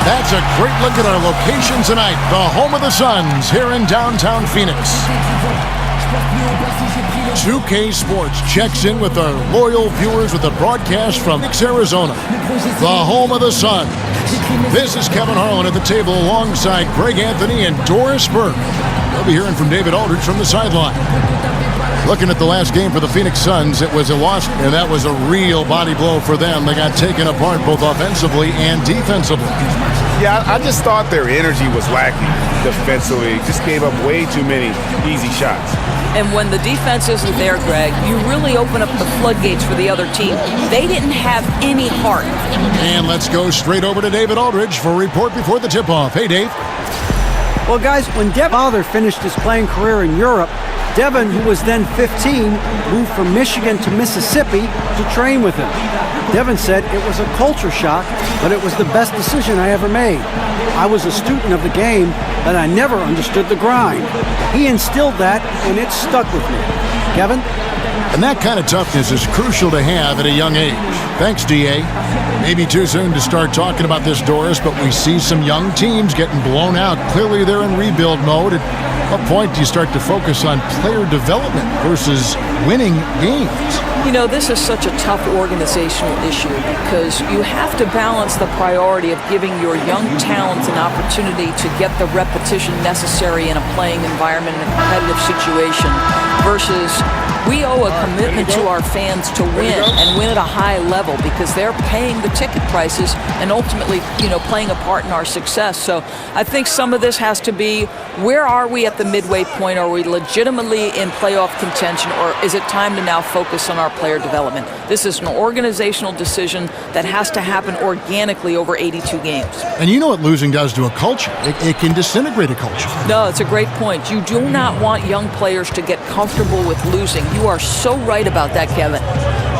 That's a great look at our location tonight. The home of the Suns here in downtown Phoenix. 2K Sports checks in with our loyal viewers with a broadcast from Phoenix, Arizona, the home of the Suns. This is Kevin Harlan at the table alongside Greg Anthony and Doris Burke. We'll be hearing from David Aldridge from the sideline. Looking at the last game for the Phoenix Suns, it was a loss, and that was a real body blow for them. They got taken apart both offensively and defensively. Yeah, I just thought their energy was lacking defensively. Just gave up way too many easy shots. And when the defense isn't there, Greg, you really open up the floodgates for the other team. They didn't have any heart. And let's go straight over to David Aldridge for a report before the tip-off. Hey, Dave. Well, guys, when Devon's father finished his playing career in Europe, Devon, who was then 15, moved from Michigan to Mississippi to train with him. Devon said it was a culture shock, but it was the best decision I ever made. I was a student of the game, but I never understood the grind. He instilled that, and it stuck with me. Kevin? And that kind of toughness is crucial to have at a young age. Thanks, D.A. Maybe too soon to start talking about this, Doris, but we see some young teams getting blown out. Clearly they're in rebuild mode. At what point do you start to focus on player development versus winning games? You know, this is such a tough organizational issue because you have to balance the priority of giving your young talents an opportunity to get the repetition necessary in a playing environment in a competitive situation versus we owe a commitment to our fans to win and win at a high level because they're paying the ticket prices and ultimately, you know, playing a part in our success. So I think some of this has to be, where are we at the midway point? Are we legitimately in playoff contention, or is it time to now focus on our player development? This is an organizational decision that has to happen organically over 82 games. And you know what losing does to a culture? It can disintegrate a culture. No, it's a great point. You do not want young players to get comfortable with losing. You are so right about that, Kevin.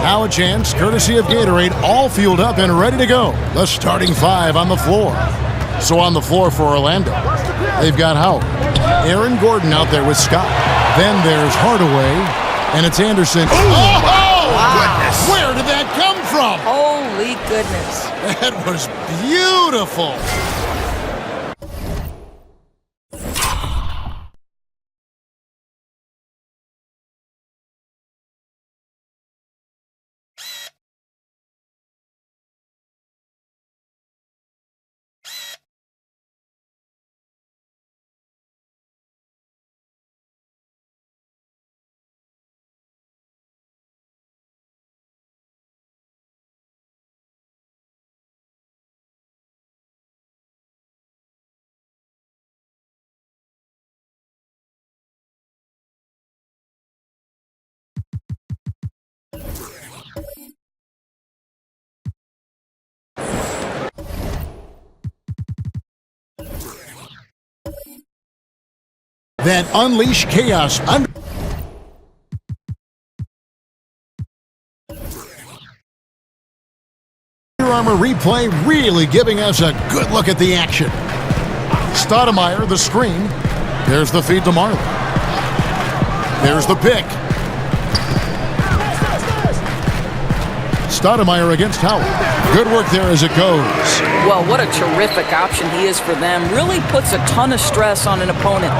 Now a chance, courtesy of Gatorade, all fueled up and ready to go. The starting five on the floor. So on the floor for Orlando, they've got Howard, Aaron Gordon out there with Scott. Then there's HARDAWay, and it's Anderson. Oh, Goodness. Where did that come from? Holy goodness. That was beautiful. That unleash chaos. Under Armour replay really giving us a good look at the action. Stoudemire, the screen. There's the feed to Marley. There's the pick. Stoudemire against Howard. Good work there as it goes. Well, what a terrific option he is for them. Really puts a ton of stress on an opponent.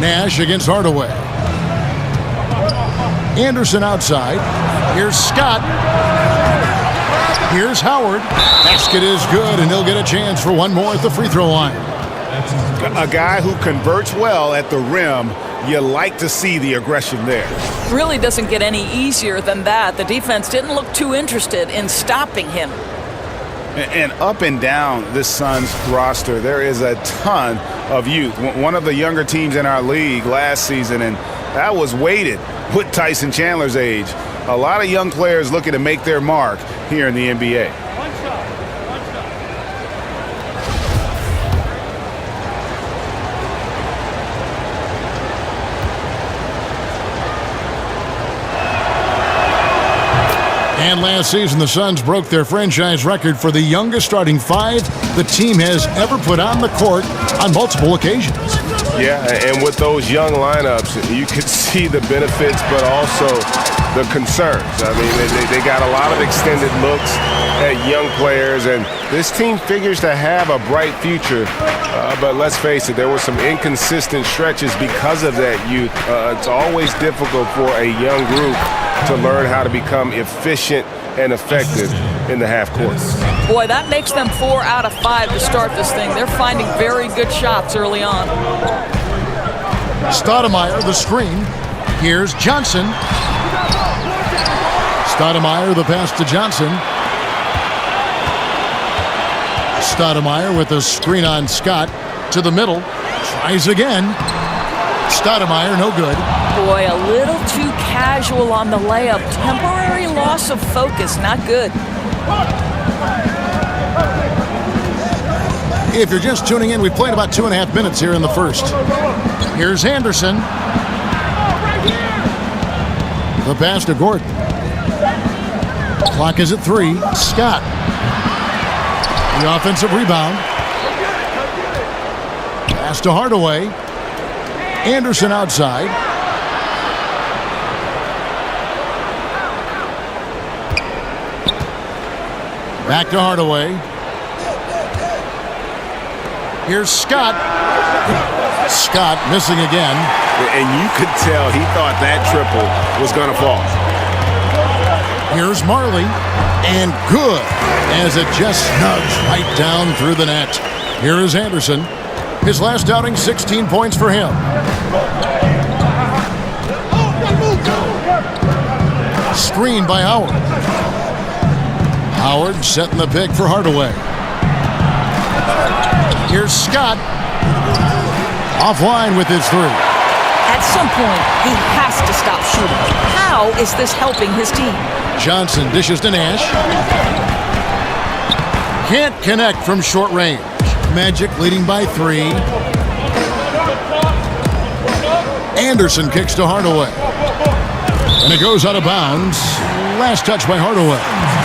Nash against HARDAWay. Anderson outside. Here's Scott. Here's Howard. Basket is good, and he'll get a chance for one more at the free throw line. A guy who converts well at the rim. You like to see the aggression there. Really doesn't get any easier than that. The defense didn't look too interested in stopping him. And up and down this Suns roster, there is a ton of youth. One of the younger teams in our league last season, and that was weighted with Tyson Chandler's age. A lot of young players looking to make their mark here in the NBA. And last season, the Suns broke their franchise record for the youngest starting five the team has ever put on the court on multiple occasions. Yeah, and with those young lineups, you could see the benefits, but also the concerns. I mean, they got a lot of extended looks at young players, and this team figures to have a bright future. But let's face it, there were some inconsistent stretches because of that youth. It's always difficult for a young group to learn how to become efficient and effective in the half court. Boy, that makes them 4 out of 5 to start this thing. They're finding very good shots early on. Stoudemire, the screen. Here's Johnson. Stoudemire, the pass to Johnson. Stoudemire with the screen on Scott to the middle. Tries again. Stoudemire, no good. Boy, a little too casual on the layup. Temporary loss of focus, not good. If you're just tuning in, we've played about 2.5 minutes here in the first. Here's Anderson. The pass to Gordon. Clock is at 3. Scott. The offensive rebound. Pass to Hardaway. Anderson outside. Back to Hardaway. Here's Scott. Scott missing again. And you could tell he thought that triple was going to fall. Here's Marley. And good, as it just snugs right down through the net. Here is Anderson. His last outing, 16 points for him. Screen by Howard. Howard setting the pick for Hardaway. Here's Scott. Offline with his 3. At some point, he has to stop shooting. How is this helping his team? Johnson dishes to Nash. Can't connect from short range. Magic leading by 3. Anderson kicks to Hardaway. And it goes out of bounds. Last touch by Hardaway.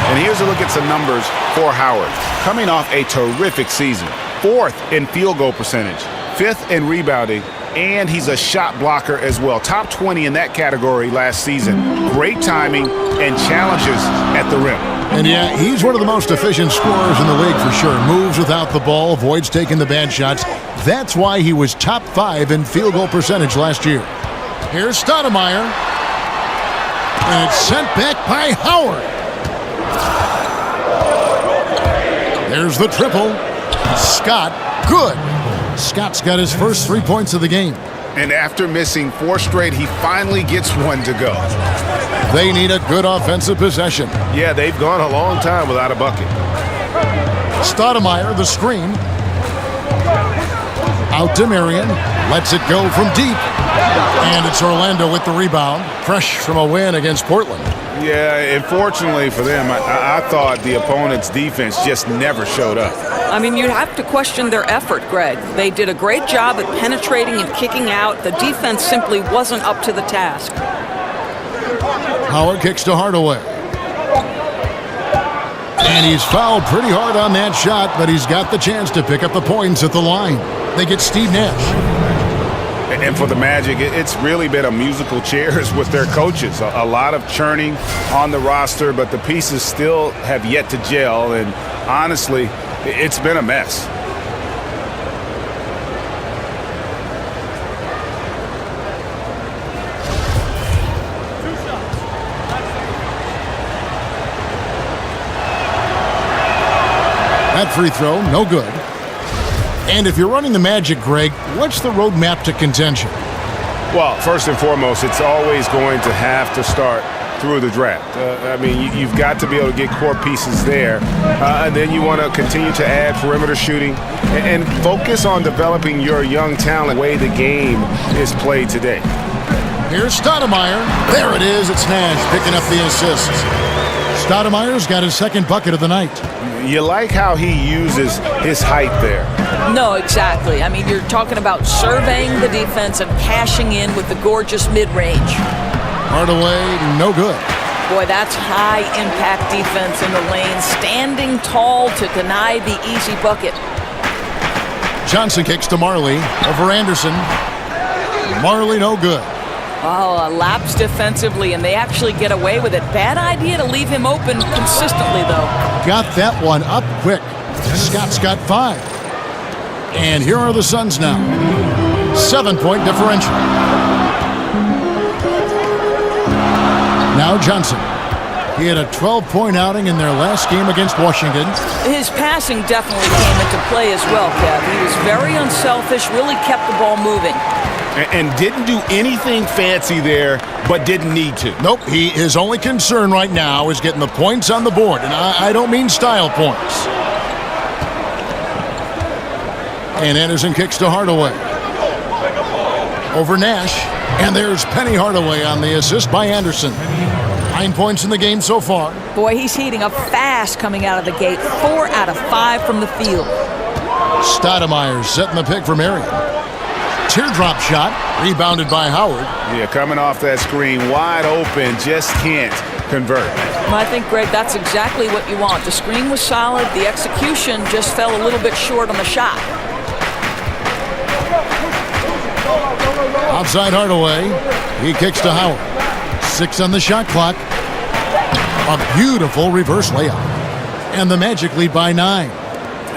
And here's a look at some numbers for Howard. Coming off a terrific season. 4th in field goal percentage. 5th in rebounding. And he's a shot blocker as well. Top 20 in that category last season. Great timing and challenges at the rim. And yeah, he's one of the most efficient scorers in the league for sure. Moves without the ball, avoids taking the bad shots. That's why he was top 5 in field goal percentage last year. Here's Stoudemire. And it's sent back by Howard. There's the triple. Scott, good. Scott's got his first 3 points of the game. And after missing 4 straight, he finally gets one to go. They need a good offensive possession. Yeah, they've gone a long time without a bucket. Stoudemire, the screen. Out to Marion. Lets it go from deep. And it's Orlando with the rebound. Fresh from a win against Portland. Yeah, unfortunately for them, I thought the opponent's defense just never showed up. I mean, you have to question their effort, Greg. They did a great job at penetrating and kicking out. The defense simply wasn't up to the task. Howard kicks to Hardaway. And he's fouled pretty hard on that shot, but he's got the chance to pick up the points at the line. They get Steve Nash. And for the Magic, it's really been a musical chairs with their coaches. A lot of churning on the roster, but the pieces still have yet to gel. And honestly, it's been a mess. That free throw, no good. And if you're running the Magic, Greg, what's the roadmap to contention? Well, first and foremost, it's always going to have to start through the draft. I mean, you've got to be able to get core pieces there. And then you want to continue to add perimeter shooting and focus on developing your young talent the way the game is played today. Here's Stoudemire. There it is. It's Nash picking up the assist. Stoudemire's got his second bucket of the night. You like how he uses his height there. No, exactly. I mean, you're talking about surveying the defense and cashing in with the gorgeous mid-range. Hardaway, no good. Boy, that's high-impact defense in the lane, standing tall to deny the easy bucket. Johnson kicks to Marley over Anderson. Marley, no good. Oh, a lapse defensively, and they actually get away with it. Bad idea to leave him open consistently, though. Got that one up quick. Scott's got 5. And here are the Suns now. 7-point differential. Now Johnson. He had a 12-point outing in their last game against Washington. His passing definitely came into play as well, Kev. He was very unselfish, really kept the ball moving. And didn't do anything fancy there, but didn't need to. Nope, his only concern right now is getting the points on the board, and I don't mean style points. And Anderson kicks to Hardaway. Over Nash, and there's Penny Hardaway on the assist by Anderson. 9 points in the game so far. Boy, he's heating up fast coming out of the gate. 4 out of 5 from the field. Stoudemire setting the pick for Marion. Teardrop shot, rebounded by Howard. Yeah, coming off that screen, wide open, just can't convert. Well, I think, Greg, that's exactly what you want. The screen was solid. The execution just fell a little bit short on the shot. Outside Hardaway. He kicks to Howard. 6 on the shot clock. A beautiful reverse layup. And the Magic lead by 9.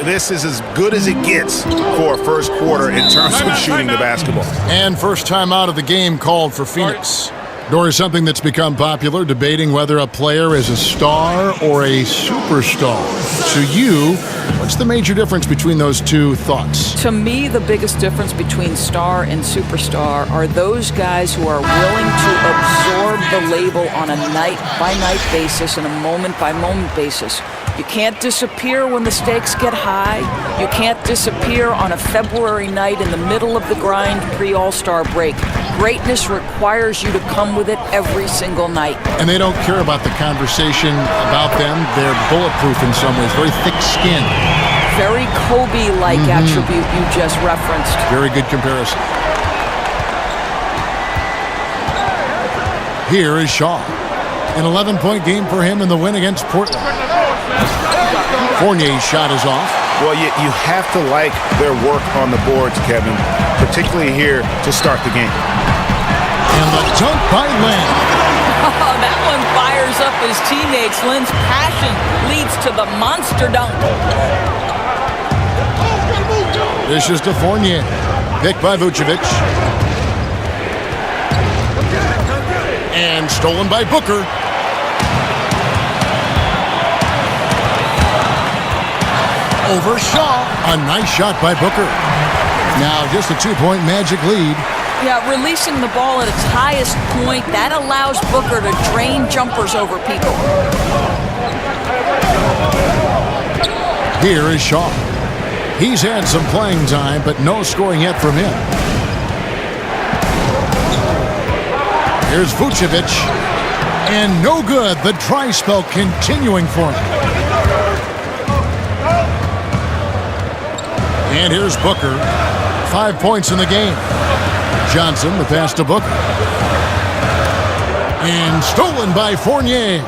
This is as good as it gets for a first quarter in terms of shooting the basketball. And first time out of the game called for Phoenix. Nor is something that's become popular, debating whether a player is a star or a superstar. To you, what's the major difference between those two thoughts? To me, the biggest difference between star and superstar are those guys who are willing to absorb the label on a night-by-night basis and a moment-by-moment basis. You can't disappear when the stakes get high. You can't disappear on a February night in the middle of the grind pre-All-Star break. Greatness requires you to come with it every single night. And they don't care about the conversation about them. They're bulletproof in some ways, very thick-skinned. Very Kobe-like attribute you just referenced. Very good comparison. Here is Shaw. An 11-point game for him in the win against Portland. Fournier's shot is off. Well, you have to like their work on the boards, Kevin, particularly here to start the game. And the dunk by Lynn. Oh, that one fires up his teammates. Lynn's passion leads to the monster dunk. This is to Fournier. Picked by Vucevic. And stolen by Booker. Over Shaw. A nice shot by Booker. Now just a 2-point Magic lead. Yeah, releasing the ball at its highest point, that allows Booker to drain jumpers over people. Here is Shaw. He's had some playing time, but no scoring yet from him. Here's Vucevic. And no good. The dry spell continuing for him. And here's Booker. 5 points in the game. Johnson, the pass to Booker. And stolen by Fournier.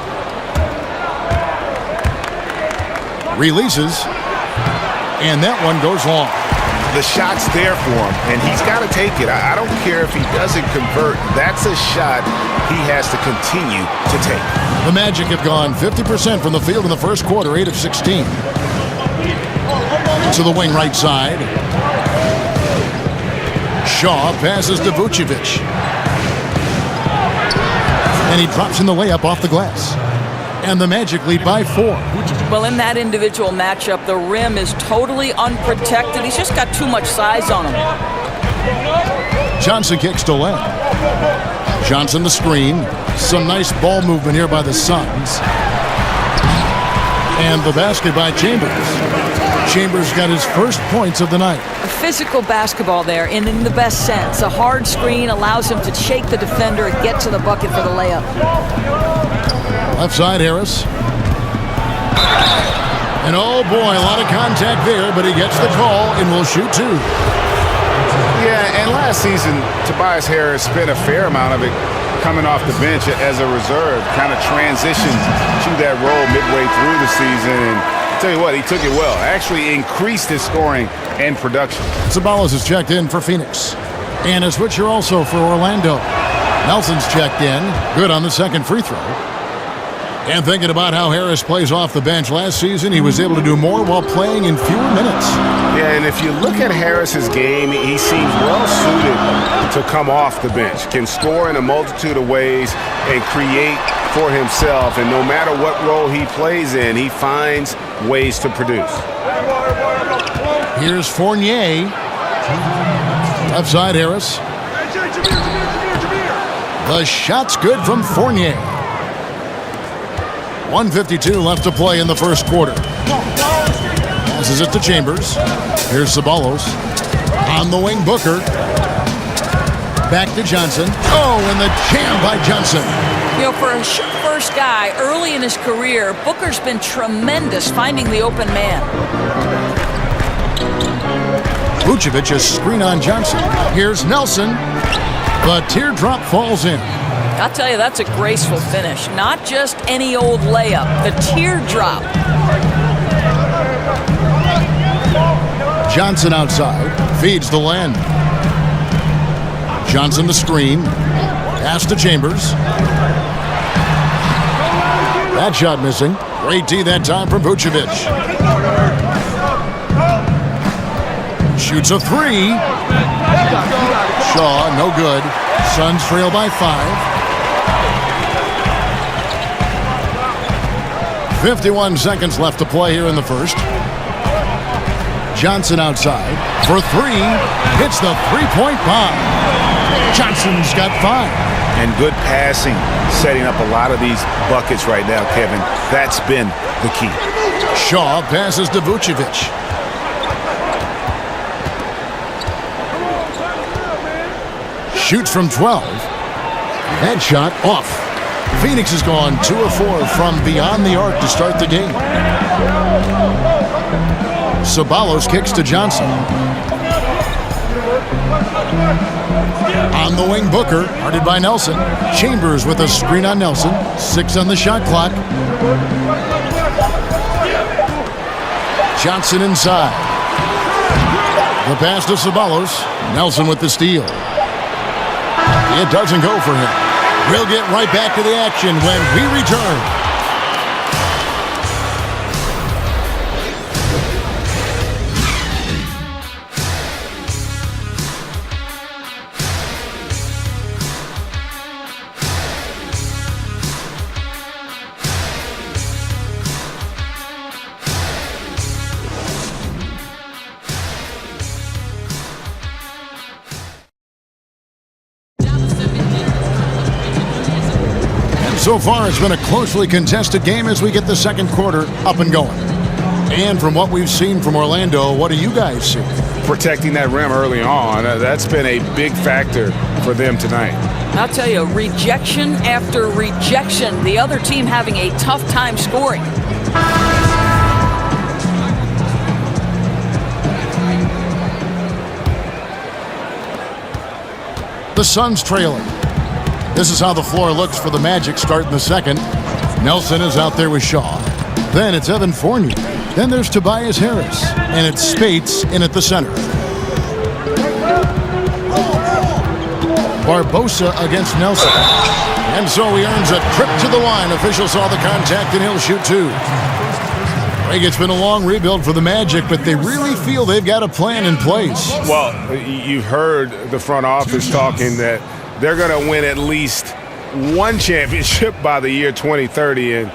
Releases. And that one goes long. The shot's there for him, and he's got to take it. I don't care if he doesn't convert. That's a shot he has to continue to take. The Magic have gone 50% from the field in the first quarter, 8 of 16. To the wing right side. Shaw passes to Vucevic. And he drops in the layup off the glass. And the Magic lead by 4. Well, in that individual matchup, the rim is totally unprotected. He's just got too much size on him. Johnson kicks to Len. Johnson the screen. Some nice ball movement here by the Suns. And the basket by Chambers. Chambers got his first points of the night. A physical basketball there, and in the best sense. A hard screen allows him to shake the defender and get to the bucket for the layup. Left side, Harris. And oh boy, a lot of contact there, but he gets the call and will shoot 2. Yeah, and last season, Tobias Harris spent a fair amount of it coming off the bench as a reserve, kind of transitioned to that role midway through the season. And I'll tell you what, he took it well. Actually increased his scoring and production. Sabalas is checked in for Phoenix. And a switcher also for Orlando. Nelson's checked in. Good on the second free throw. And thinking about how Harris plays off the bench last season, he was able to do more while playing in fewer minutes. Yeah, and if you look at Harris's game, he seems well suited to come off the bench. Can score in a multitude of ways and create for himself. And no matter what role he plays in, he finds ways to produce. Here's Fournier. Left side, Harris. The shot's good from Fournier. 1:52 left to play in the first quarter. Passes it to Chambers. Here's Ceballos. On the wing, Booker. Back to Johnson. Oh, and the jam by Johnson. You know, for a first guy early in his career, Booker's been tremendous finding the open man. Vucevic a screen on Johnson. Here's Nelson. The teardrop falls in. I'll tell you, that's a graceful finish. Not just any old layup. The teardrop. Johnson outside. Feeds the land. Johnson the screen. Pass to Chambers. That shot missing. Great D that time from Vucevic. Shoots a three. Shaw, no good. Suns trail by 5. 51 seconds left to play here in the first. Johnson outside for 3. Hits the three-point bomb. Johnson's got 5. And good passing, setting up a lot of these buckets right now, Kevin. That's been the key. Shaw passes to Vucevic. Shoots from 12. That shot off. Phoenix has gone 2 of 4 from beyond the arc to start the game. Ceballos kicks to Johnson. On the wing, Booker, guarded by Nelson. Chambers with a screen on Nelson. 6 on the shot clock. Johnson inside. The pass to Ceballos. Nelson with the steal. It doesn't go for him. We'll get right back to the action when we return. So far, it's been a closely contested game as we get the second quarter up and going. And from what we've seen from Orlando, what do you guys see? Protecting that rim early on, that's been a big factor for them tonight. I'll tell you, rejection after rejection. The other team having a tough time scoring. The Suns trailing. This is how the floor looks for the Magic starting the second. Nelson is out there with Shaw. Then it's Evan Fournier. Then there's Tobias Harris. And it's Spates in at the center. Barbosa against Nelson. And so he earns a trip to the line. Official saw the contact and he'll shoot 2. Greg, it's been a long rebuild for the Magic, but they really feel they've got a plan in place. Well, you've heard the front office talking that they're going to win at least one championship by the year 2030. And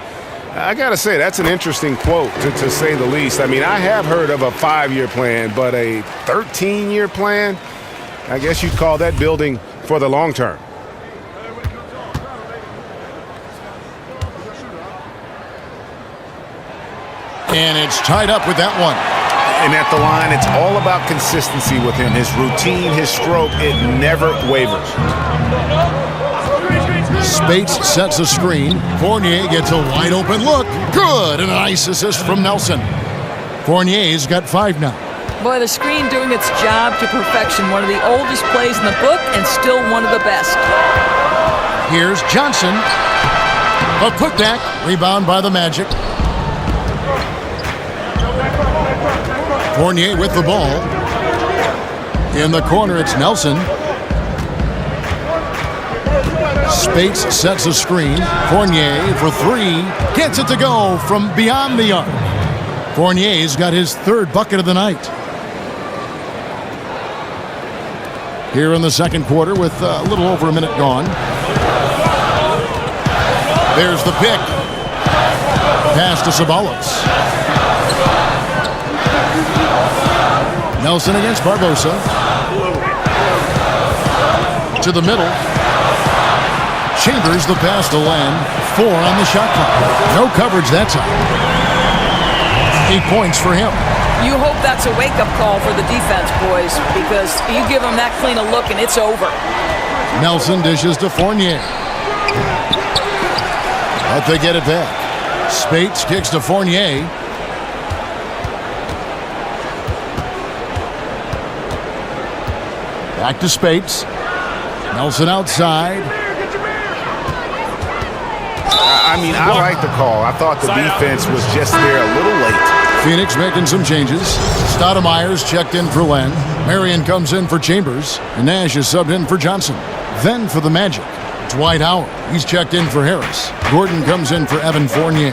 I got to say, that's an interesting quote, to say the least. I mean, I have heard of a 5-year plan, but a 13-year plan, I guess you'd call that building for the long term. And it's tied up with that one. And at the line, it's all about consistency with him. His routine, his stroke, it never wavers. Spates sets a screen. Fournier gets a wide open look. Good, and a nice assist from Nelson. Fournier's got 5 now. Boy, the screen doing its job to perfection. One of the oldest plays in the book and still one of the best. Here's Johnson. A putback. Rebound by the Magic. Fournier with the ball. In the corner, it's Nelson. Spates sets a screen. Fournier for three. Gets it to go from beyond the arc. Fournier's got his third bucket of the night. Here in the second quarter with a little over a minute gone. There's the pick. Pass to Ceballos. Nelson against Barbosa. To the middle. Chambers the pass to Len. 4 on the shot clock. No coverage that time. 8 points for him. You hope that's a wake-up call for the defense, boys, because you give them that clean a look and it's over. Nelson dishes to Fournier. But they get it back. Spates kicks to Fournier. Back to Spates. Nelson outside. I like the call. I thought the defense was just there a little late. Phoenix making some changes. Stoudemire's checked in for Len. Marion comes in for Chambers. And Nash is subbed in for Johnson. Then for the Magic, Dwight Howard. He's checked in for Harris. Gordon comes in for Evan Fournier.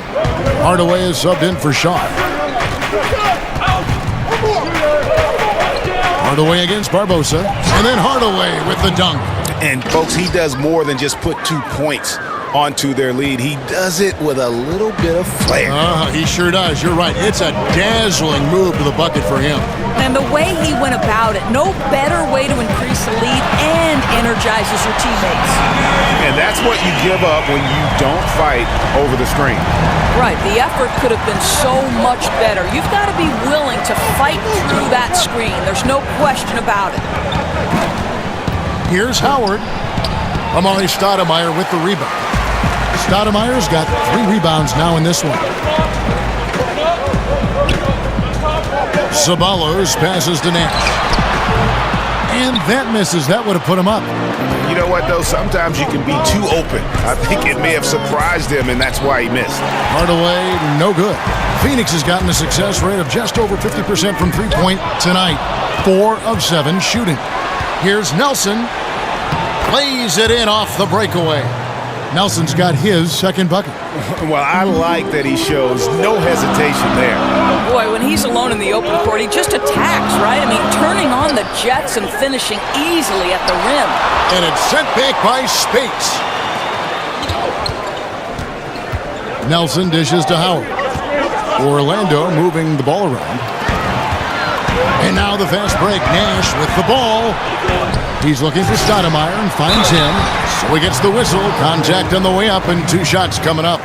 Hardaway is subbed in for Shaw. Hardaway against Barbosa. And then Hardaway with the dunk. And, folks, he does more than just put 2 points onto their lead. He does it with a little bit of flair. He sure does. You're right. It's a dazzling move to the bucket for him. And the way he went about it, no better way to increase the lead and energizes your teammates. And that's what you give up when you don't fight over the screen. Right. The effort could have been so much better. You've got to be willing to fight through that screen. There's no question about it. Here's Howard. Amari Stoudemire with the rebound. Stoudemire's got 3 rebounds now in this one. Ceballos passes to Nash. And that misses. That would have put him up. You know what, though? Sometimes you can be too open. I think it may have surprised him, and that's why he missed. Hardaway, no good. Phoenix has gotten a success rate of just over 50% from three-point tonight. 4 of 7 shooting. Here's Nelson. Plays it in off the breakaway. Nelson's got his second bucket. Well, I like that he shows no hesitation there. Boy, when he's alone in the open court, he just attacks, right? I mean, turning on the jets and finishing easily at the rim. And it's sent back by Spates. Nelson dishes to Howard. Orlando moving the ball around. And now the fast break. Nash with the ball. He's looking for Stoudemire and finds him. So he gets the whistle. Contact on the way up and 2 shots coming up.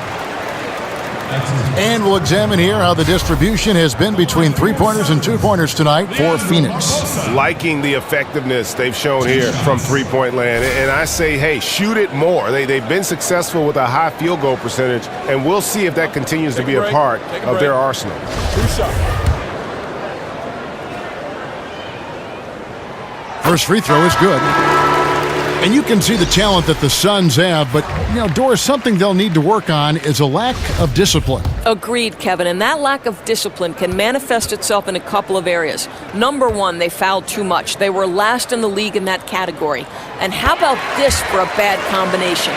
And we'll examine here how the distribution has been between 3-pointers and 2-pointers tonight for Phoenix. Liking the effectiveness they've shown here from three-point land. And I say, hey, shoot it more. They've been successful with a high field goal percentage, and we'll see if that continues to be a part of their arsenal. 2 shots. First free throw is good. And you can see the talent that the Suns have, but, Doris, something they'll need to work on is a lack of discipline. Agreed, Kevin, and that lack of discipline can manifest itself in a couple of areas. Number 1, they fouled too much. They were last in the league in that category. And how about this for a bad combination?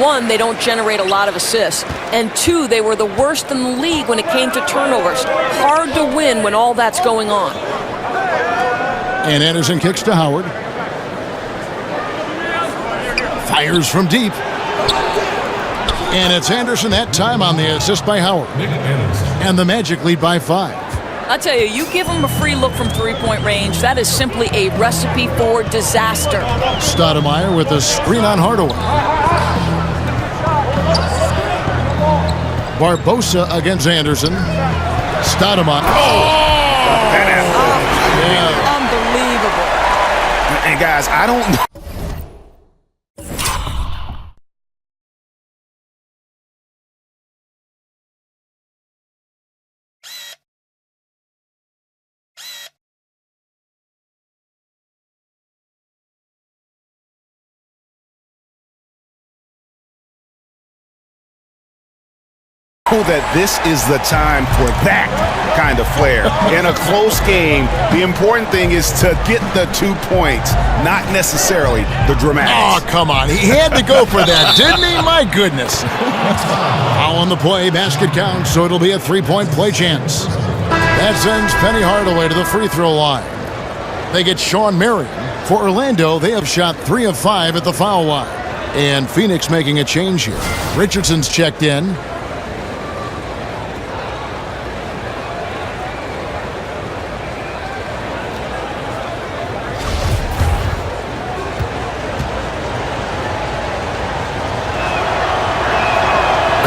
1, they don't generate a lot of assists. And 2, they were the worst in the league when it came to turnovers. Hard to win when all that's going on. And Anderson kicks to Howard. Fires from deep. And it's Anderson that time on the assist by Howard. And the Magic lead by 5. I tell you give them a free look from 3-point range. That is simply a recipe for disaster. Stoudemire with a screen on Hardaway. Barbosa against Anderson. Stoudemire. Unbelievable. And guys, I don't know. that this is the time for that kind of flair. In a close game, the important thing is to get the 2 points, not necessarily the dramatics. Oh, come on. He had to go for that, didn't he? My goodness. Foul on the play. Basket counts, so it'll be a 3-point play chance. That sends Penny Hardaway to the free throw line. They get Sean Marion. For Orlando, they have shot 3 of 5 at the foul line. And Phoenix making a change here. Richardson's checked in.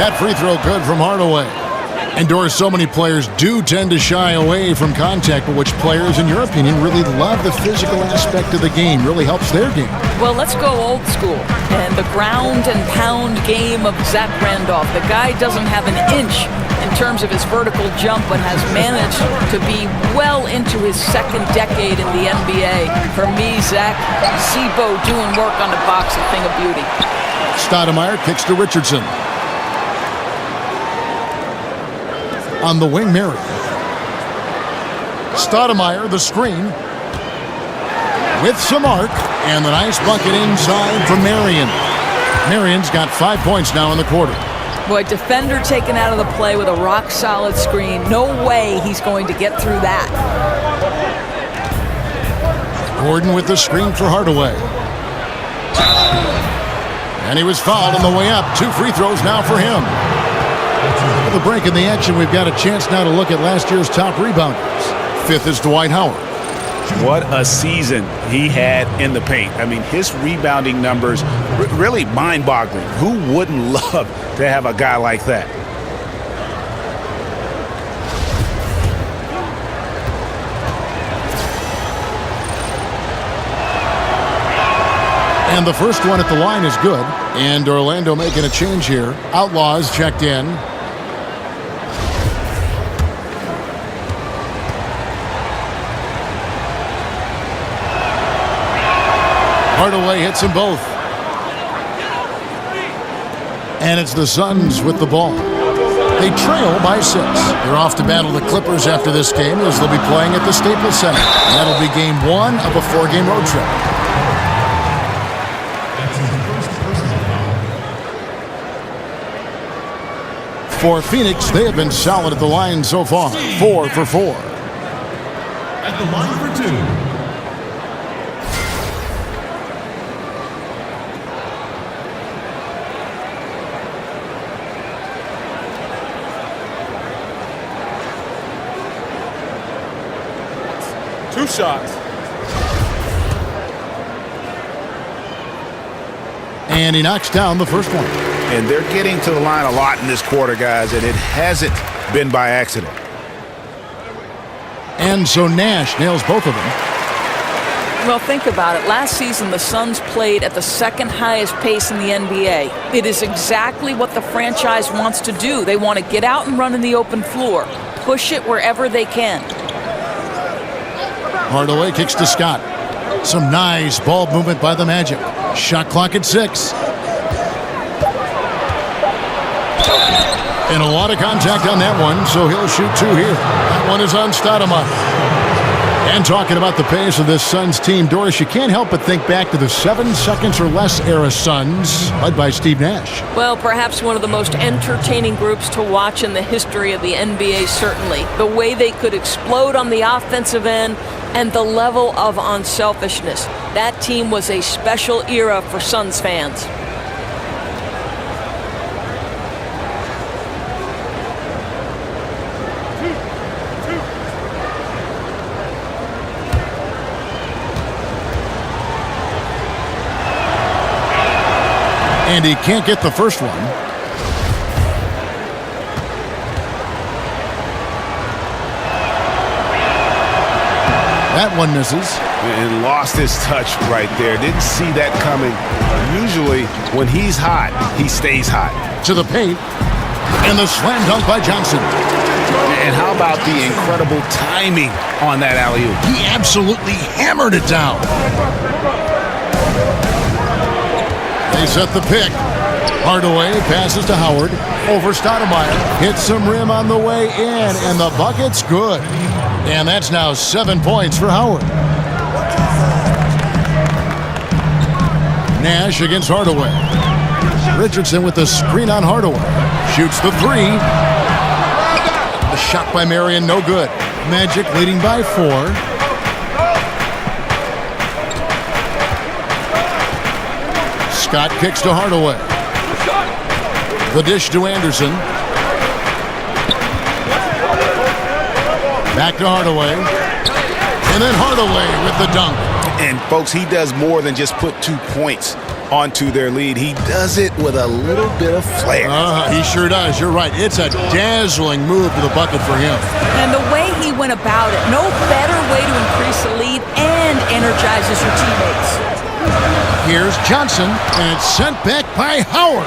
That free throw good from Hardaway. And Doris, so many players do tend to shy away from contact, but which players, in your opinion, really love the physical aspect of the game, really helps their game? Well, let's go old school. And the ground and pound game of Zach Randolph. The guy doesn't have an inch in terms of his vertical jump, but has managed to be well into his second decade in the NBA. For me, Zach, Zebo doing work on the box, a thing of beauty. Stoudemire kicks to Richardson. On the wing, Marion. Stoudemire, the screen. With some arc, and the nice bucket inside from Marion. Marion's got 5 points now in the quarter. Boy, defender taken out of the play with a rock-solid screen. No way he's going to get through that. Gordon with the screen for Hardaway. And he was fouled on the way up. 2 free throws now for him. With the break in the action, we've got a chance now to look at last year's top rebounders. 5th is Dwight Howard. What a season he had in the paint. I mean, his rebounding numbers really mind-boggling. Who wouldn't love to have a guy like that? And the first one at the line is good. And Orlando making a change here. Outlaws checked in. Hardaway hits them both. And it's the Suns with the ball. They trail by 6. They're off to battle the Clippers after this game, as they'll be playing at the Staples Center. That'll be game 1 of a 4-game road trip. For Phoenix, they have been solid at the line so far. 4 for 4. At the line for 2. Two shots. And he knocks down the first one. And they're getting to the line a lot in this quarter, guys, and it hasn't been by accident. And so Nash nails both of them. Well, think about it. Last season, the Suns played at the second highest pace in the NBA. It is exactly what the franchise wants to do. They want to get out and run in the open floor, push it wherever they can. Hardaway kicks to Scott. Some nice ball movement by the Magic. Shot clock at 6. And a lot of contact on that one, so he'll shoot 2 here. That one is on Stoudemire. And talking about the pace of this Suns team, Doris, you can't help but think back to the 7 seconds or less era Suns, led by Steve Nash. Well, perhaps one of the most entertaining groups to watch in the history of the NBA, certainly. The way they could explode on the offensive end and the level of unselfishness. That team was a special era for Suns fans. And he can't get the first one. That one misses. And lost his touch right there. Didn't see that coming. Usually, when he's hot, he stays hot. To the paint. And the slam dunk by Johnson. And how about the incredible timing on that alley-oop? He absolutely hammered it down. They set the pick. Hardaway passes to Howard. Over Stoudemire. Hits some rim on the way in, and the bucket's good. And that's now 7 points for Howard. Nash against Hardaway. Richardson with the screen on Hardaway. Shoots the three. The shot by Marion, no good. Magic leading by 4. Scott kicks to Hardaway. The dish to Anderson. Back to Hardaway. And then Hardaway with the dunk. And, folks, he does more than just put 2 points onto their lead. He does it with a little bit of flair. He sure does. You're right. It's a dazzling move to the bucket for him. And the way he went about it, no better way to increase the lead and energizes your teammates. Here's Johnson, and it's sent back by Howard.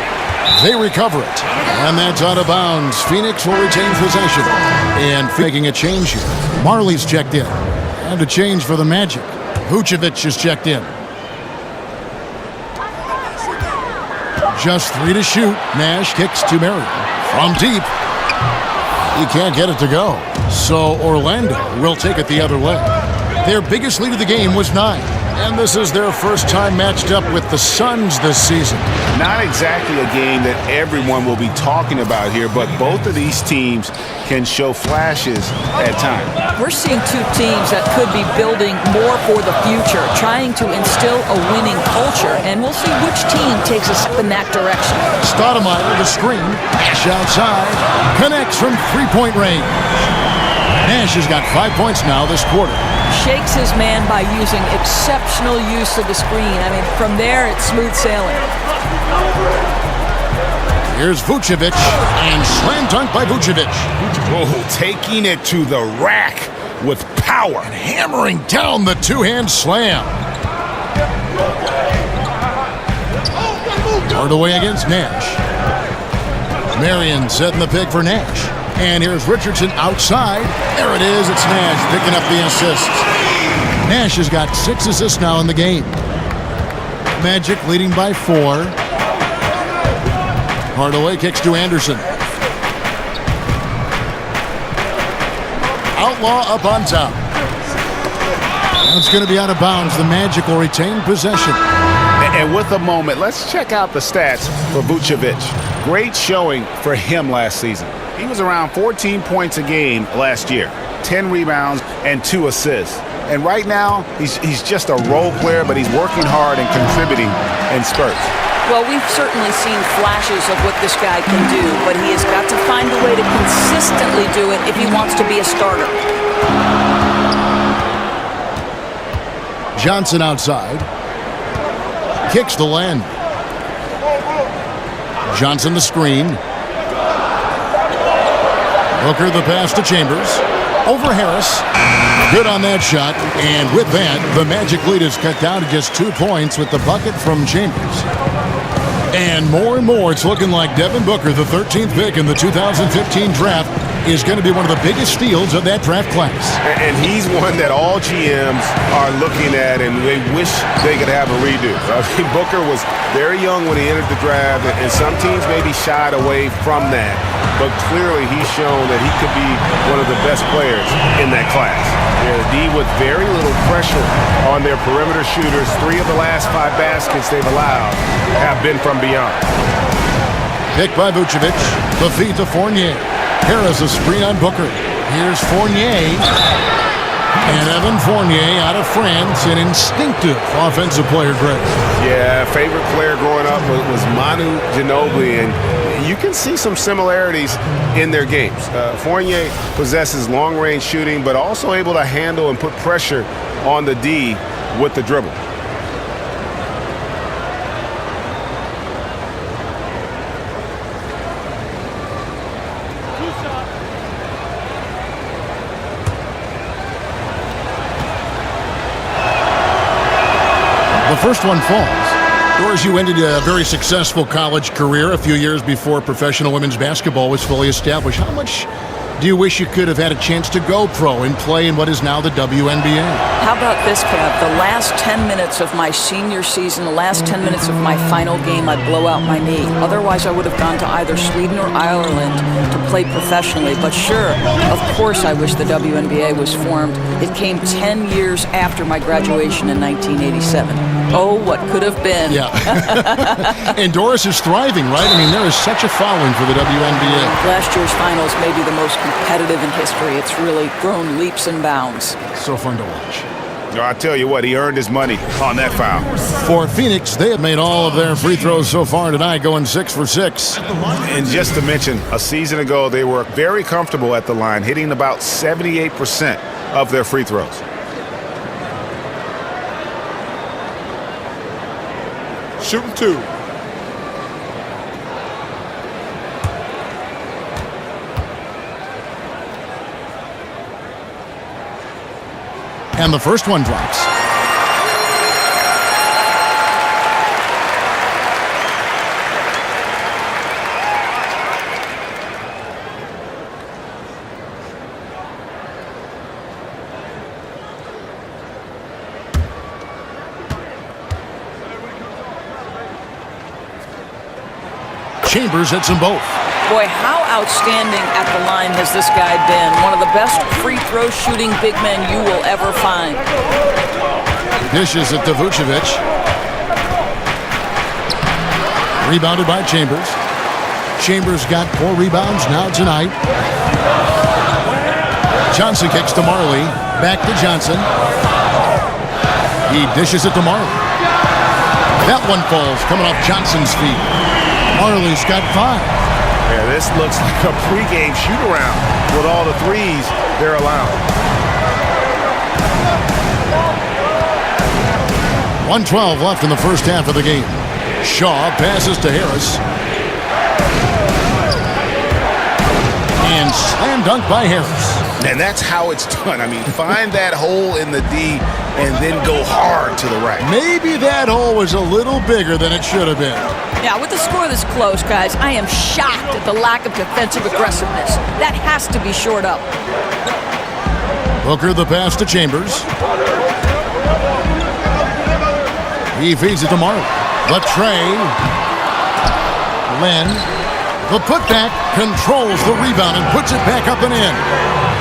They recover it, and that's out of bounds. Phoenix will retain possession. And making a change here. Marley's checked in. And a change for the Magic. Vucevic is checked in. Just 3 to shoot. Nash kicks to Marion. From deep. He can't get it to go. So Orlando will take it the other way. Their biggest lead of the game was 9. And this is their first time matched up with the Suns this season. Not exactly a game that everyone will be talking about here, but both of these teams can show flashes at times. We're seeing 2 teams that could be building more for the future, trying to instill a winning culture, and we'll see which team takes a step in that direction. Stoudemire, the screen, Nash outside, connects from three-point range. Nash has got 5 points now this quarter. Shakes his man by using exceptional use of the screen. I mean, from there, it's smooth sailing. Here's Vucevic, and slam dunk by Vucevic. Oh, taking it to the rack with power. And hammering down the two-hand slam. Hardaway against Nash. Marion setting the pick for Nash. And here's Richardson outside. There it is. It's Nash picking up the assists. Nash has got 6 assists now in the game. Magic leading by 4. Hardaway kicks to Anderson. Outlaw up on top. It's going to be out of bounds. The Magic will retain possession. And with a moment, let's check out the stats for Vucevic. Great showing for him last season. He was around 14 points a game last year, 10 rebounds and 2 assists. And right now, he's just a role player, but he's working hard and contributing in spurts. Well, we've certainly seen flashes of what this guy can do, but he has got to find a way to consistently do it if he wants to be a starter. Johnson outside. Kicks the land. Johnson the screen. Booker the pass to Chambers. Over Harris. Good on that shot. And with that, the Magic lead is cut down to just 2 points with the bucket from Chambers. And more, it's looking like Devin Booker, the 13th pick in the 2015 draft, is going to be one of the biggest steals of that draft class. And he's one that all GMs are looking at, and they wish they could have a redo. I mean, Booker was very young when he entered the draft, and some teams maybe shied away from that. But clearly he's shown that he could be one of the best players in that class. The D with very little pressure on their perimeter shooters. 3 of the last 5 baskets they've allowed have been from beyond. Picked by Vucevic. The feed to Fournier. Harris a screen on Booker. Here's Fournier. And Evan Fournier out of France, an instinctive offensive player, Greg. Yeah, favorite player growing up was Manu Ginobili, and you can see some similarities in their games. Fournier possesses long-range shooting, but also able to handle and put pressure on the D with the dribble. The first one falls. Doris, you ended a very successful college career a few years before professional women's basketball was fully established. How much Do you wish you could have had a chance to go pro and play in what is now the WNBA? How about this, Kev? The last 10 minutes of my senior season, the last 10 minutes of my final game, I'd blow out my knee. Otherwise, I would have gone to either Sweden or Ireland to play professionally. But sure, of course I wish the WNBA was formed. It came 10 years after my graduation in 1987. Oh, what could have been. Yeah. And Doris is thriving, right? I mean, there is such a following for the WNBA. Last year's finals may be the most competitive in history. It's really grown leaps and bounds. So fun to watch. I tell you what, he earned his money on that foul. For Phoenix, they have made all of their free throws so far tonight, going 6 for 6. And just to mention, a season ago, they were very comfortable at the line, hitting about 78% of their free throws. Shooting 2. And the first one drops. Chambers hits them both. Boy, how outstanding at the line has this guy been. One of the best free throw shooting big men you will ever find. Dishes it to Vucevic. Rebounded by Chambers. Chambers got 4 rebounds now tonight. Johnson kicks to Marley. Back to Johnson. He dishes it to Marley. That one falls, coming off Johnson's feet. Marley's got 5. Yeah, this looks like a pregame shoot-around with all the threes they're allowing. 1:12 left in the first half of the game. Shaw passes to Harris. And slam dunk by Harris. And that's how it's done. I mean, find that hole in the D and then go hard to the right. Maybe that hole was a little bigger than it should have been. Yeah, with the score this close, guys, I am shocked at the lack of defensive aggressiveness. That has to be shored up. Booker the pass to Chambers. He feeds it to Marley. The tray. Len. The putback controls the rebound and puts it back up and in.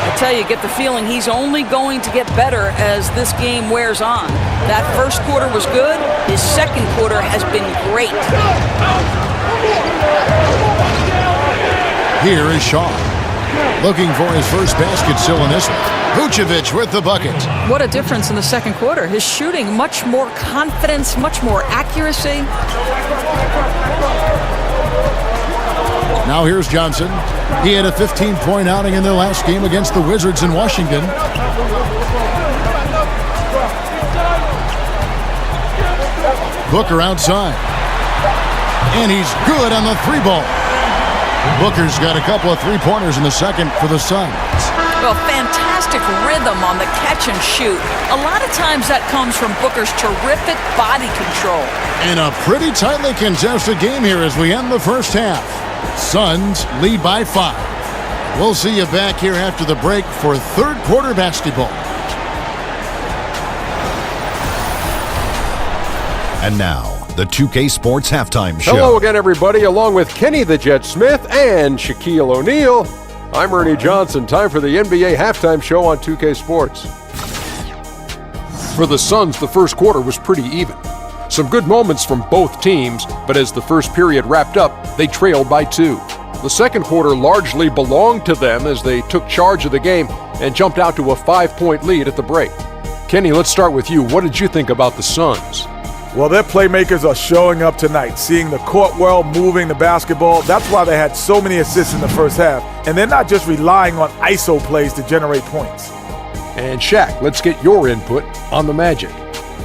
I tell you, get the feeling he's only going to get better as this game wears on. That first quarter was good. His second quarter has been great. Here is Shaw. Looking for his first basket still in this one. Vucevic with the bucket. What a difference in the second quarter. His shooting, much more confidence, much more accuracy. Now here's Johnson. He had a 15-point outing in their last game against the Wizards in Washington. Booker outside. And he's good on the 3-ball. Booker's got a couple of 3-pointers in the second for the Suns. Well, fantastic rhythm on the catch and shoot. A lot of times that comes from Booker's terrific body control. And a pretty tightly contested game here as we end the first half. Suns lead by 5. We'll see you back here after the break for third quarter basketball. And now, the 2K Sports Halftime Show. Hello again, everybody. Along with Kenny the Jet Smith and Shaquille O'Neal, I'm Ernie Johnson. Time for the NBA Halftime Show on 2K Sports. For the Suns, the first quarter was pretty even. Some good moments from both teams, but as the first period wrapped up, they trailed by 2. The second quarter largely belonged to them as they took charge of the game and jumped out to a 5-point lead at the break. Kenny, let's start with you. What did you think about the Suns? Well, their playmakers are showing up tonight, seeing the court well, moving the basketball. That's why they had so many assists in the first half. And they're not just relying on ISO plays to generate points. And Shaq, let's get your input on the Magic.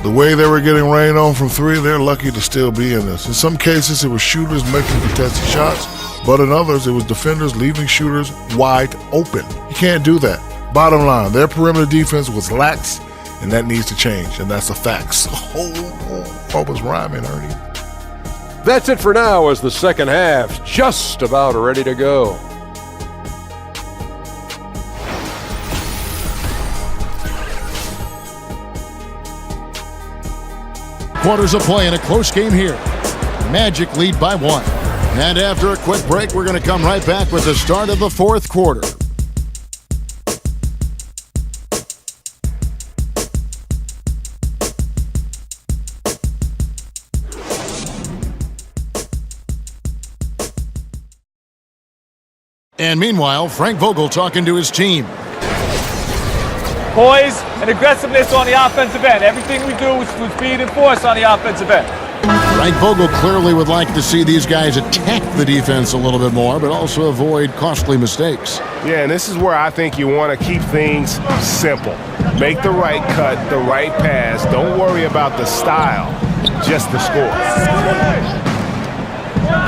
The way they were getting rained on from 3, they're lucky to still be in this. In some cases, it was shooters making contested shots, but in others, it was defenders leaving shooters wide open. You can't do that. Bottom line, their perimeter defense was lax, and that needs to change, and that's a fact. What was rhyming, Ernie? That's it for now as the second half just about ready to go. quarters of play in a close game here. Magic lead by 1. And after a quick break, we're going to come right back with the start of the fourth quarter. And meanwhile, Frank Vogel talking to his team. Poise and aggressiveness on the offensive end. Everything we do is with speed and force on the offensive end. Frank Vogel clearly would like to see these guys attack the defense a little bit more, but also avoid costly mistakes. Yeah, and this is where I think you want to keep things simple. Make the right cut, the right pass. Don't worry about the style, just the score.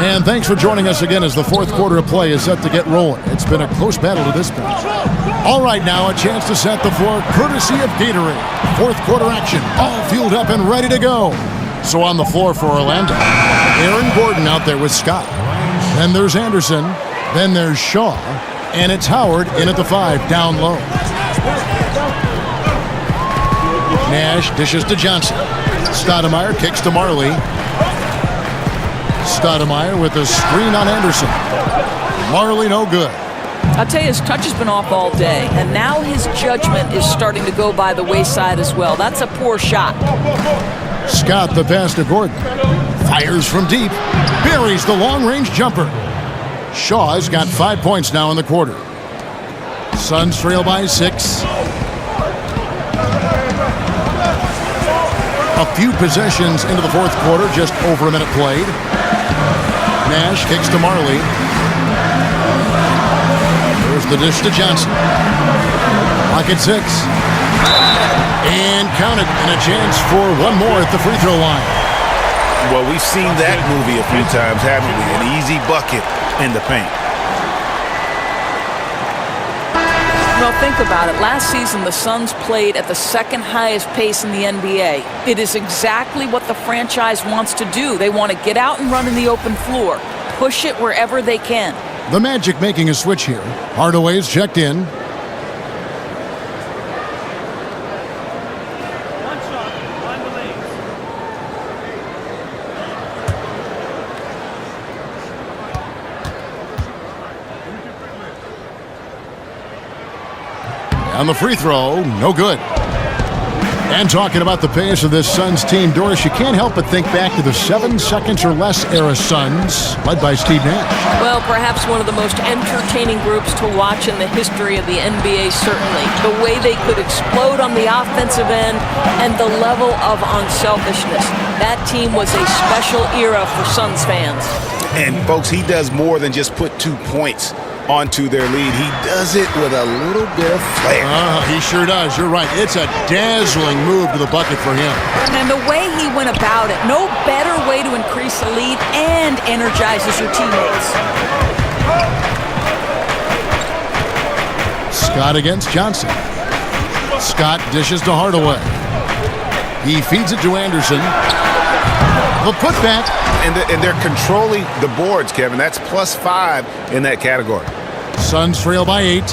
And thanks for joining us again as the fourth quarter of play is set to get rolling. It's been a close battle to this point. All right, now a chance to set the floor courtesy of Gatorade. Fourth quarter action, all fueled up and ready to go. So on the floor for Orlando, Aaron Gordon out there with Scott. Then there's Anderson. Then there's Shaw. And it's Howard in at the 5, down low. Nash dishes to Johnson. Stoudemire kicks to Marley. Stoudemire with a screen on Anderson. Marley no good. I'll tell you, his touch has been off all day, and now his judgment is starting to go by the wayside as well. That's a poor shot. Scott the pass to Gordon. Fires from deep. Buries the long-range jumper. Shaw has got 5 points now in the quarter. Suns trail by 6. A few possessions into the fourth quarter, just over a minute played. Nash kicks to Marley. There's the dish to Johnson. Clock at 6. And counted, and a chance for one more at the free throw line. Well, we've seen that movie a few times, haven't we? An easy bucket in the paint. Well, think about it. Last season, the Suns played at the second highest pace in the NBA. It is exactly what the franchise wants to do. They want to get out and run in the open floor, push it wherever they can. The Magic making a switch here. Hardaway's checked in. On the free throw, no good. And talking about the pace of this Suns team, Doris, you can't help but think back to the 7 seconds or less era Suns, led by Steve Nash. Well, perhaps one of the most entertaining groups to watch in the history of the NBA, certainly. The way they could explode on the offensive end and the level of unselfishness. That team was a special era for Suns fans. And, folks, he does more than just put 2 points onto their lead. He does it with a little bit of flair. He sure does. You're right. It's a dazzling move to the bucket for him. And the way he went about it, no better way to increase the lead and energizes your teammates. Scott against Johnson. Scott dishes to Hardaway. He feeds it to Anderson. The putback. And they're controlling the boards, Kevin. That's +5 in that category. Suns trail by 8.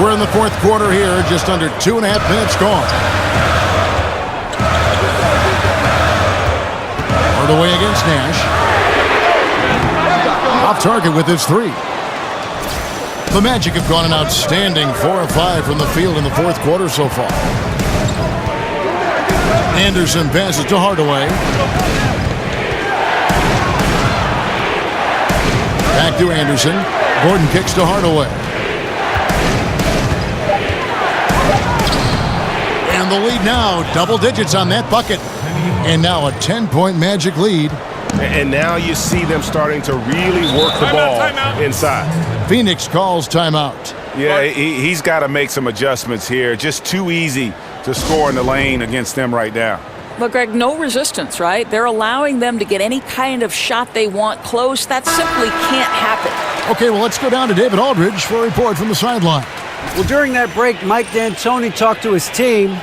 We're in the fourth quarter here, just under 2.5 minutes gone. Hardaway against Nash. Off target with his 3. The Magic have gone an outstanding 4 of 5 from the field in the fourth quarter so far. Anderson passes to Hardaway. Back to Anderson. Gordon kicks to Hardaway. And the lead now, double digits on that bucket. And now a 10-point Magic lead. And now you see them starting to really work the ball inside. Phoenix calls timeout. Yeah, he's got to make some adjustments here. Just too easy to score in the lane against them right now. But, Greg, no resistance, right? They're allowing them to get any kind of shot they want close. That simply can't happen. Okay, well, let's go down to David Aldridge for a report from the sideline. Well, during that break, Mike D'Antoni talked to his team.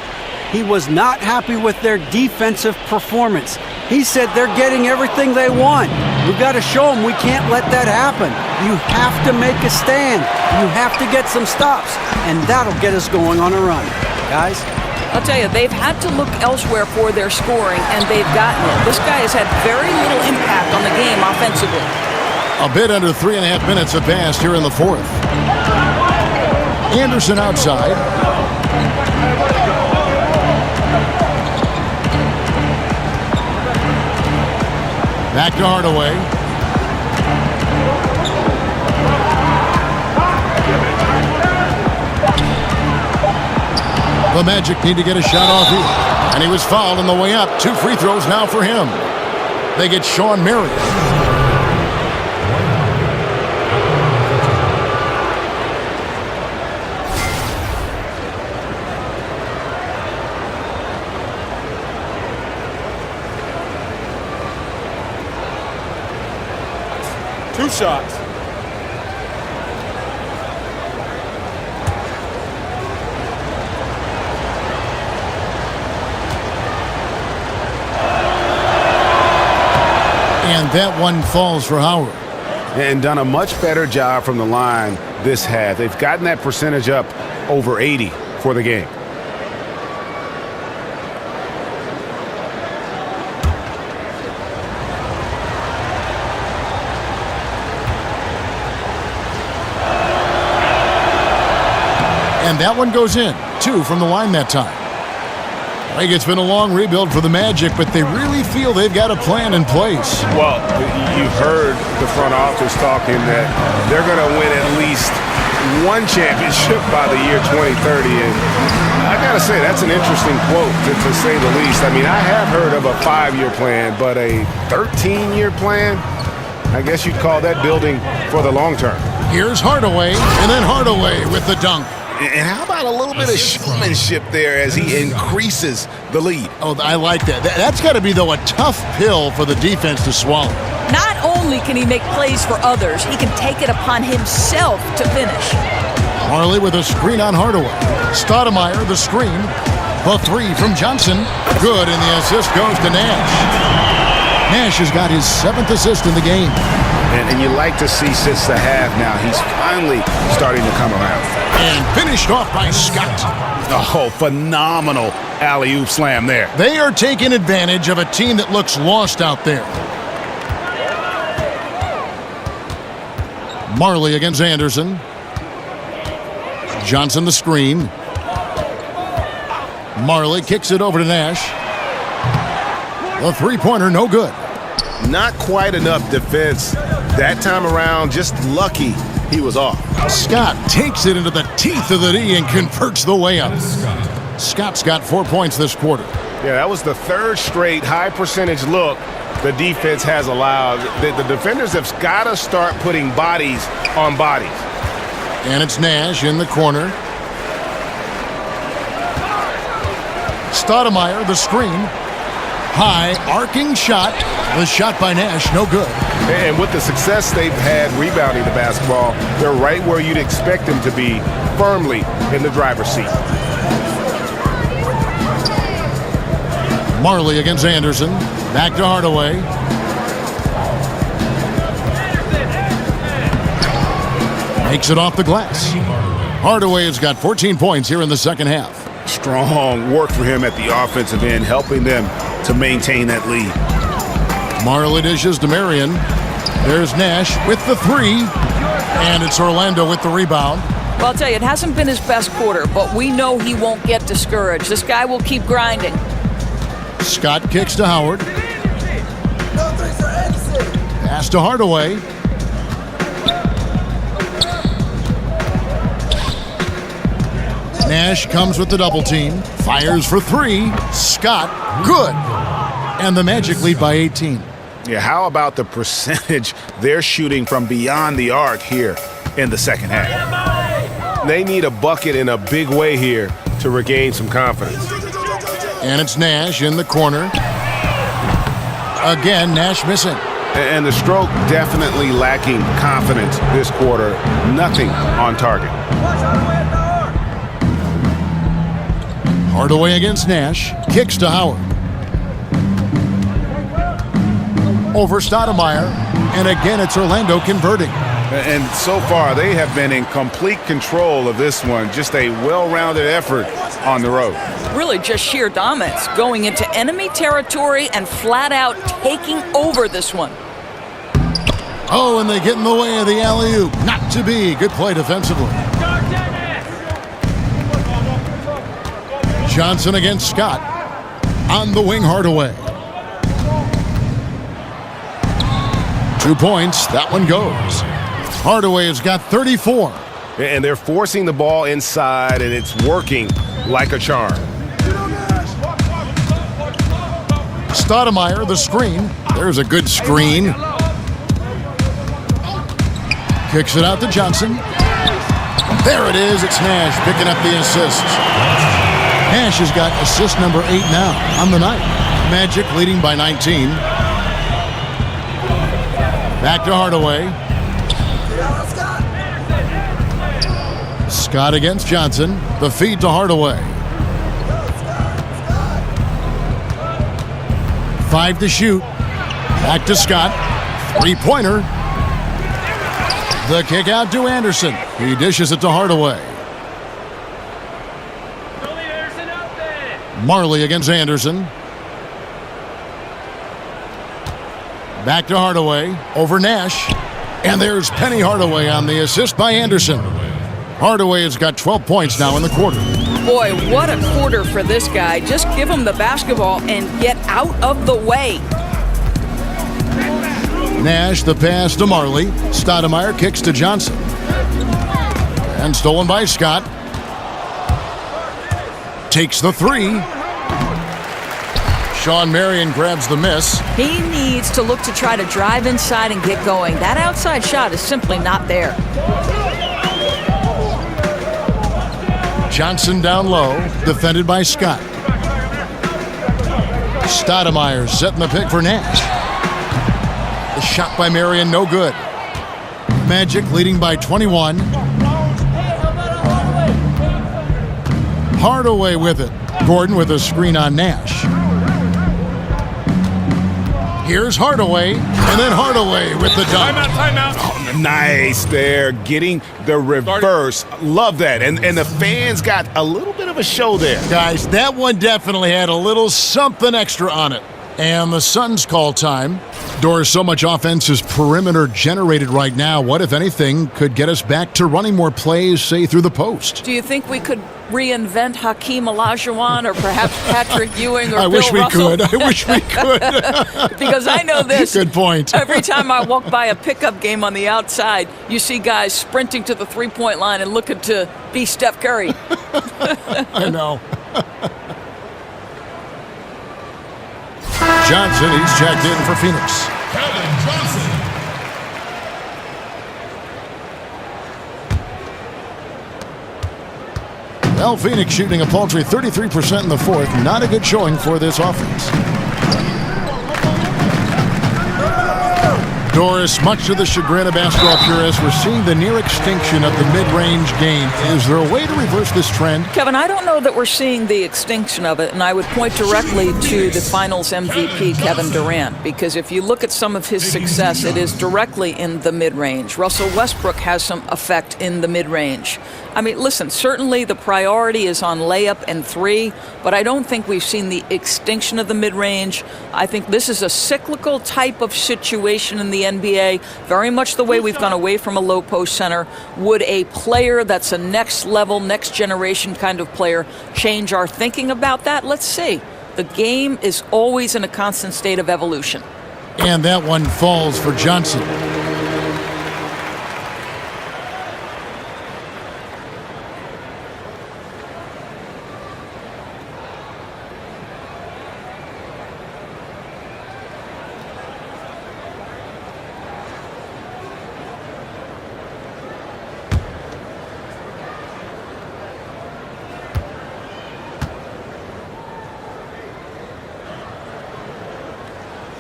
He was not happy with their defensive performance. He said they're getting everything they want. We've got to show them we can't let that happen. You have to make a stand. You have to get some stops, and that'll get us going on a run. Guys? I'll tell you, they've had to look elsewhere for their scoring, and they've gotten it. This guy has had very little impact on the game offensively. A bit under 3.5 minutes have passed here in the fourth. Anderson outside. Back to Hardaway. The Magic need to get a shot off here. And he was fouled on the way up. 2 free throws now for him. They get Sean Marion. Two shots. And that one falls for Howard. And done a much better job from the line this half. They've gotten that percentage up over 80 for the game. And that one goes in. 2 from the line that time. Like it's been a long rebuild for the Magic, but they really feel they've got a plan in place. Well, you've heard the front office talking that they're going to win at least one championship by the year 2030. And I got to say, that's an interesting quote, to say the least. I mean, I have heard of a 5-year plan, but a 13-year plan, I guess you'd call that building for the long term. Here's Hardaway, and then Hardaway with the dunk. And how about a little bit of showmanship there as he increases the lead? Oh, I like that. That's got to be, though, a tough pill for the defense to swallow. Not only can he make plays for others, he can take it upon himself to finish. Marley with a screen on Hardaway. Stoudemire, the screen. The 3 from Johnson. Good, and the assist goes to Nash. Nash has got his 7th assist in the game. And you like to see since the half now, he's finally starting to come around. And finished off by Scott. Oh, phenomenal alley-oop slam there. They are taking advantage of a team that looks lost out there. Marley against Anderson. Johnson the screen. Marley kicks it over to Nash. The 3-pointer, no good. Not quite enough defense that time around. Just lucky he was off. Scott takes it into the teeth of the D and converts the layup. Scott's got 4 points this quarter. Yeah, that was the 3rd straight high percentage look the defense has allowed. The defenders have got to start putting bodies on bodies. And it's Nash in the corner. Stoudemire, the screen. High, arcing shot. The shot by Nash, no good. And with the success they've had rebounding the basketball, they're right where you'd expect them to be, firmly in the driver's seat. Marley against Anderson. Back to Hardaway. Makes it off the glass. Hardaway has got 14 points here in the second half. Strong work for him at the offensive end, helping them to maintain that lead. Marley dishes to Marion. There's Nash with the 3. And it's Orlando with the rebound. Well, I'll tell you, it hasn't been his best quarter, but we know he won't get discouraged. This guy will keep grinding. Scott kicks to Howard. Pass to Hardaway. Nash comes with the double team. Fires for 3. Scott, good. And the Magic lead by 18. Yeah, how about the percentage they're shooting from beyond the arc here in the second half? They need a bucket in a big way here to regain some confidence. And it's Nash in the corner. Again, Nash missing. And the stroke definitely lacking confidence this quarter. Nothing on target. Hardaway against Nash. Kicks to Howard. Over Stoudemire. And again, it's Orlando converting. And so far, they have been in complete control of this one. Just a well-rounded effort on the road. Really just sheer dominance, going into enemy territory and flat out taking over this one. Oh, and they get in the way of the alley-oop. Not to be. Good play defensively. Johnson against Scott. On the wing, Hardaway. 2 points. That one goes. Hardaway has got 34. And they're forcing the ball inside, and it's working like a charm. Stoudemire, the screen. There's a good screen. Kicks it out to Johnson. There it is. It's Nash picking up the assist. Nash has got assist number 8 now on the night. Magic leading by 19. Back to Hardaway. Scott against Johnson. The feed to Hardaway. 5 to shoot. Back to Scott. Three-pointer. The kick out to Anderson. He dishes it to Hardaway. Marley against Anderson. Back to Hardaway. Over Nash. And there's Penny Hardaway on the assist by Anderson. Hardaway has got 12 points now in the quarter. Boy, what a quarter for this guy. Just give him the basketball and get out of the way. Nash, the pass to Marley. Stoudemire kicks to Johnson. And stolen by Scott. Takes the three. Sean Marion grabs the miss. He needs to look to try to drive inside and get going. That outside shot is simply not there. Johnson down low, defended by Scott. Stoudemire setting the pick for Nash. The shot by Marion, no good. Magic leading by 21. Hardaway with it. Gordon with a screen on Nash. Here's Hardaway, and then Hardaway with the dunk. Timeout. Oh, nice there, getting the reverse. Love that. And the fans got a little bit of a show there. Guys, that one definitely had a little something extra on it. And the Suns call time. Doris, so much offense is perimeter generated right now. What, if anything, could get us back to running more plays, say, through the post? Do you think we could reinvent Hakeem Olajuwon or perhaps Patrick Ewing or I Bill wish we Russell? could. I wish we could. Because I know this. Good point. Every time I walk by a pickup game on the outside, you see guys sprinting to the three-point line and looking to be Steph Curry. I know. Johnson, he's checked in for Phoenix. Kevin Johnson. Well, Phoenix shooting a paltry 33% in the fourth. Not a good showing for this offense. Doris, much to the chagrin of basketball purists, we're seeing the near extinction of the mid-range game. Is there a way to reverse this trend? Kevin, I don't know that we're seeing the extinction of it, and I would point directly to the Finals MVP, Kevin Durant, because if you look at some of his success, it is directly in the mid-range. Russell Westbrook has some effect in the mid-range. I mean, listen, certainly the priority is on layup and three, but I don't think we've seen the extinction of the mid-range. I think this is a cyclical type of situation in the NBA, very much the way we've gone away from a low post center. Would a player that's a next level, next generation kind of player change our thinking about that? Let's see. The game is always in a constant state of evolution. And that one falls for Johnson.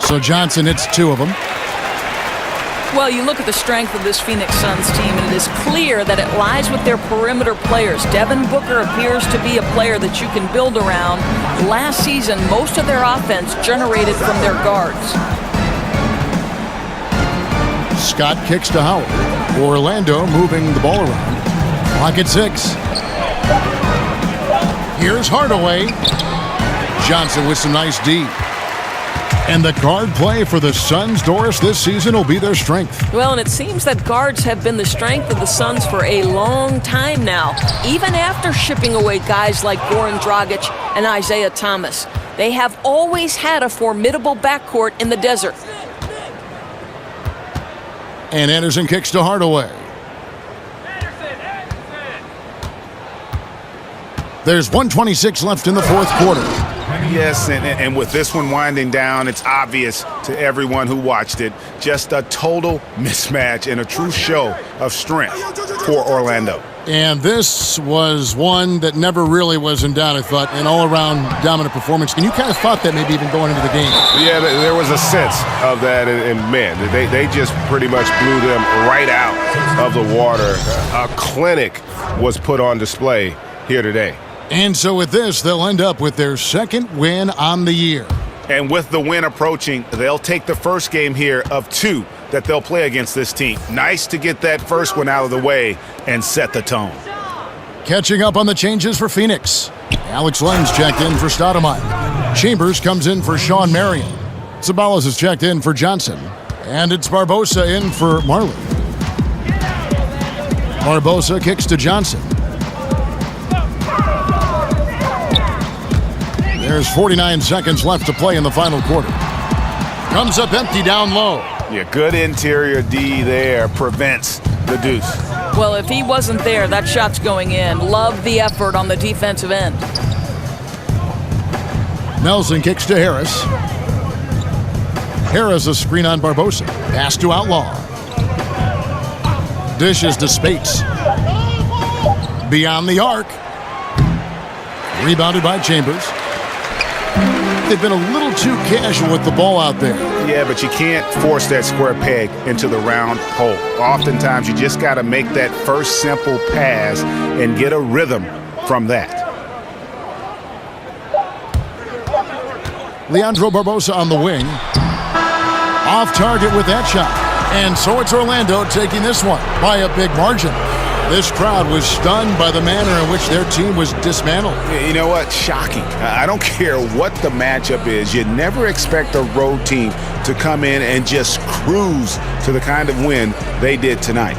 So Johnson hits two of them. Well, you look at the strength of this Phoenix Suns team, and it is clear that it lies with their perimeter players. Devin Booker appears to be a player that you can build around. Last season, most of their offense generated from their guards. Scott kicks to Howard. Orlando moving the ball around. Clock at 6. Here's Hardaway. Johnson with some nice D. And the guard play for the Suns, Doris, this season will be their strength. Well, and it seems that guards have been the strength of the Suns for a long time now, even after shipping away guys like Goran Dragic and Isaiah Thomas. They have always had a formidable backcourt in the desert. And Anderson kicks to Hardaway. There's 1:26 left in the fourth quarter. Yes, and with this one winding down, it's obvious to everyone who watched it, just a total mismatch and a true show of strength for Orlando. And this was one that never really was in doubt, I thought, an all-around dominant performance. And you kind of thought that maybe even going into the game. Yeah, there was a sense of that, and man, they just pretty much blew them right out of the water. A clinic was put on display here today. And so with this, they'll end up with their second win on the year. And with the win approaching, they'll take the first game here of 2 that they'll play against this team. Nice to get that first one out of the way and set the tone. Catching up on the changes for Phoenix. Alex Len's checked in for Stoudemire. Chambers comes in for Sean Marion. Sabalas is checked in for Johnson. And it's Barbosa in for Myleague. Barbosa kicks to Johnson. There's 49 seconds left to play in the final quarter. Comes up empty down low. Yeah, good interior D there prevents the deuce. Well, if he wasn't there, that shot's going in. Love the effort on the defensive end. Nelson kicks to Harris. Harris a screen on Barbosa. Pass to Outlaw. Dishes to Spates. Beyond the arc. Rebounded by Chambers. They've been a little too casual with the ball out there. Yeah, but you can't force that square peg into the round hole. Oftentimes, you just got to make that first simple pass and get a rhythm from that. Leandro Barbosa on the wing. Off target with that shot. And so it's Orlando taking this one by a big margin. This crowd was stunned by the manner in which their team was dismantled. You know what? Shocking. I don't care what the matchup is. You never expect a road team to come in and just cruise to the kind of win they did tonight.